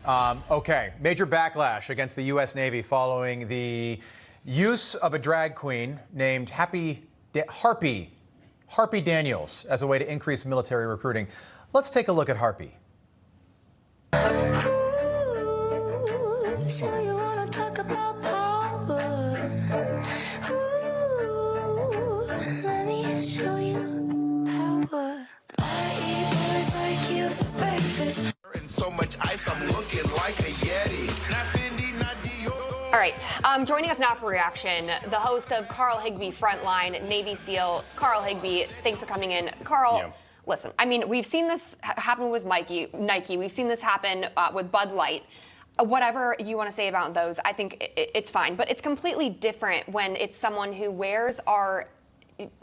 Okay, major backlash against the U.S. Navy following the use of a drag queen named Harpy Daniels as a way to increase military recruiting. Let's take a look at Harpy. So you wanna talk about power? Let me show you power. I eat boys like you for breakfast. And so much ice, I'm looking like a Yeti. Not Fendi, not Dior. All right, joining us now for reaction, the host of Carl Higbie Frontline, Navy SEAL, Carl Higbie. Thanks for coming in. Carl, yeah. Listen, I mean, we've seen this happen with Nike. We've seen this happen with Bud Light. Whatever you want to say about those, I think it's fine. But it's completely different when it's someone who wears our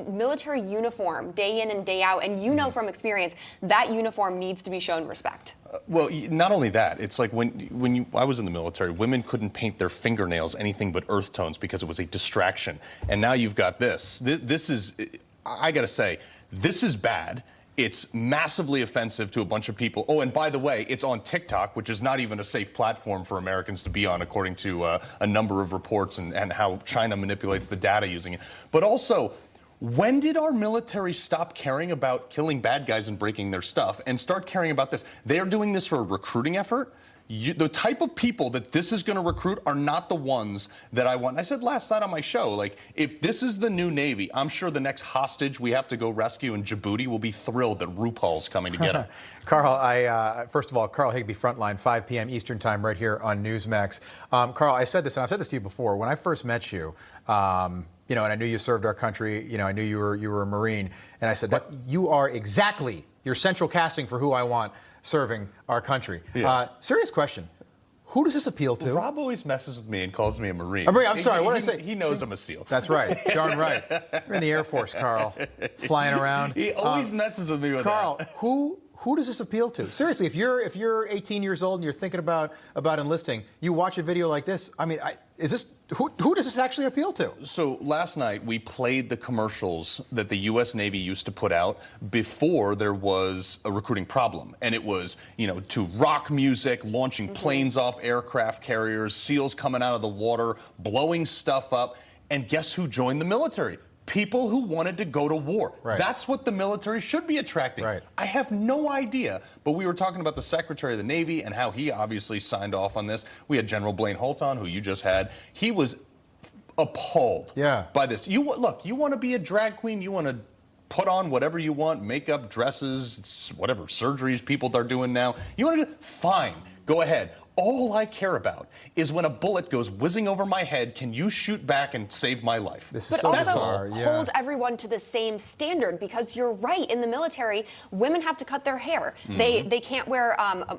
military uniform day in and day out. And you know from experience, that uniform needs to be shown respect. Well, not only that, it's like I was in the military, women couldn't paint their fingernails anything but earth tones because it was a distraction. And now you've got this. This is, I got to say, this is bad. It's massively offensive to a bunch of people. Oh, and by the way, it's on TikTok, which is not even a safe platform for Americans to be on, according to a number of reports and how China manipulates the data using it. But also, when did our military stop caring about killing bad guys and breaking their stuff and start caring about this? They're doing this for a recruiting effort. The type of people that this is going to recruit are not the ones that I want. I said last night on my show, like, if this is the new Navy, I'm sure the next hostage we have to go rescue in Djibouti will be thrilled that RuPaul's coming to get him. Carl, first of all, Carl Higbie Frontline, 5 p.m. Eastern Time, right here on Newsmax. Carl, I said this, and I've said this to you before. When I first met you, you know, and I knew you served our country, you know, I knew you were a Marine, and I said, you are exactly your central casting for who I want serving our country. Yeah. Serious question. Who does this appeal to? Rob always messes with me and calls me a Marine. I'm sorry, what did I say? He knows I'm a SEAL. That's right, darn right. You're in the Air Force, Carl, flying around. He always messes with me with Carl, that. Who does this appeal to? Seriously, if you're 18 years old and you're thinking about enlisting, you watch a video like this. I mean, who does this actually appeal to? So last night we played the commercials that the U.S. Navy used to put out before there was a recruiting problem, and it was, you know, to rock music, launching planes off aircraft carriers, SEALs coming out of the water, blowing stuff up, and guess who joined the military? People who wanted to go to war. Right. That's what the military should be attracting. Right. I have no idea, but we were talking about the Secretary of the Navy and how he obviously signed off on this. We had General Blaine Holt on, who you just had. He was appalled by this. Look, you want to be a drag queen, you want to put on whatever you want, makeup, dresses, whatever surgeries people are doing now. You want to do, fine, go ahead. All I care about is when a bullet goes whizzing over my head, can you shoot back and save my life? This is so bizarre. Hold everyone to the same standard, because you're right. In the military, women have to cut their hair. They can't wear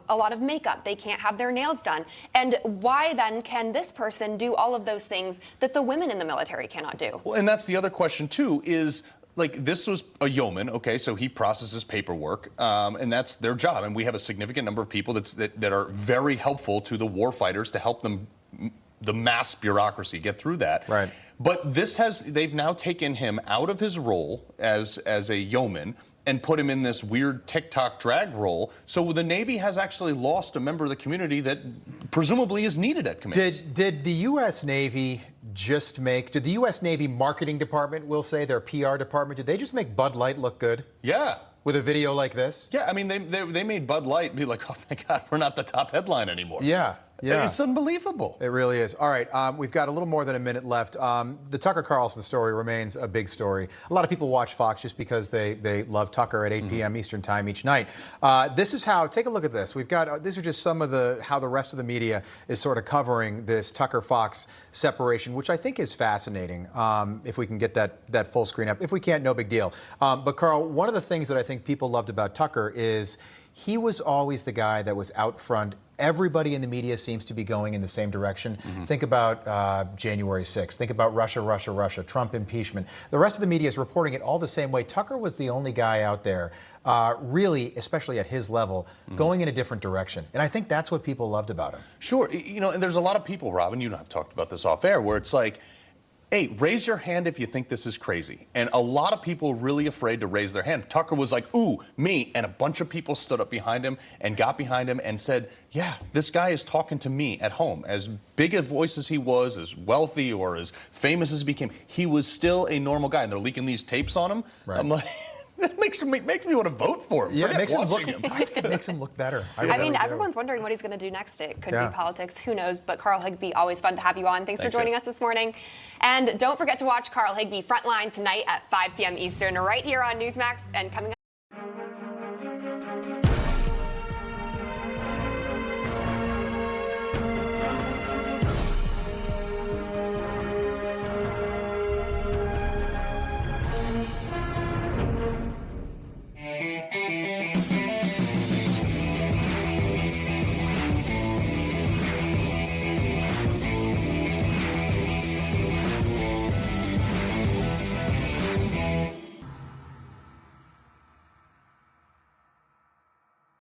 a lot of makeup. They can't have their nails done. And why then can this person do all of those things that the women in the military cannot do? Well, and that's the other question too, is, like, this was a yeoman, okay, so he processes paperwork, and that's their job. And we have a significant number of people that are very helpful to the war fighters to help them, the mass bureaucracy, get through that. Right. But they've now taken him out of his role as a yeoman and put him in this weird TikTok drag role. So the Navy has actually lost a member of the community that presumably is needed at command. Did the U.S. Navy did the U.S. Navy marketing department, we'll say, their PR department, did they just make Bud Light look good? Yeah. With a video like this? Yeah, I mean, they made Bud Light be like, oh, thank God, we're not the top headline anymore. Yeah. Yeah. It's unbelievable. It really is. All right, we've got a little more than a minute left. The Tucker Carlson story remains a big story. A lot of people watch Fox just because they love Tucker at 8 p.m. Eastern Time each night. This is how, take a look at this. We've got, these are just some of how the rest of the media is sort of covering this Tucker-Fox separation, which I think is fascinating, if we can get that full screen up. If we can't, no big deal. But Carl, one of the things that I think people loved about Tucker is he was always the guy that was out front. Everybody in the media seems to be going in the same direction. Think about January 6th. Think about Russia, Trump impeachment. The rest of the media is reporting it all the same way. Tucker was the only guy out there, really, especially at his level, going in a different direction. And I think that's what people loved about him. Sure. You know, and there's a lot of people, Robin, you and I have talked about this off air, where it's like, hey, raise your hand if you think this is crazy. And a lot of people were really afraid to raise their hand. Tucker was like, ooh, me. And a bunch of people stood up behind him and got behind him and said, yeah, this guy is talking to me at home. As big a voice as he was, as wealthy or as famous as he became, he was still a normal guy. And they're leaking these tapes on him. Right. I'm like, that makes me want to vote for him. Yeah, it Forget makes him look. watching I think it makes him look better. I mean, really do. everyone's wondering what he's going to do next. It could Yeah. be politics. Who knows? But Carl Higbie, always fun to have you on. Thanks for Thanks, joining guys. us this morning. And don't forget to watch Carl Higbie Frontline tonight at 5 p.m. Eastern right here on Newsmax. And coming up.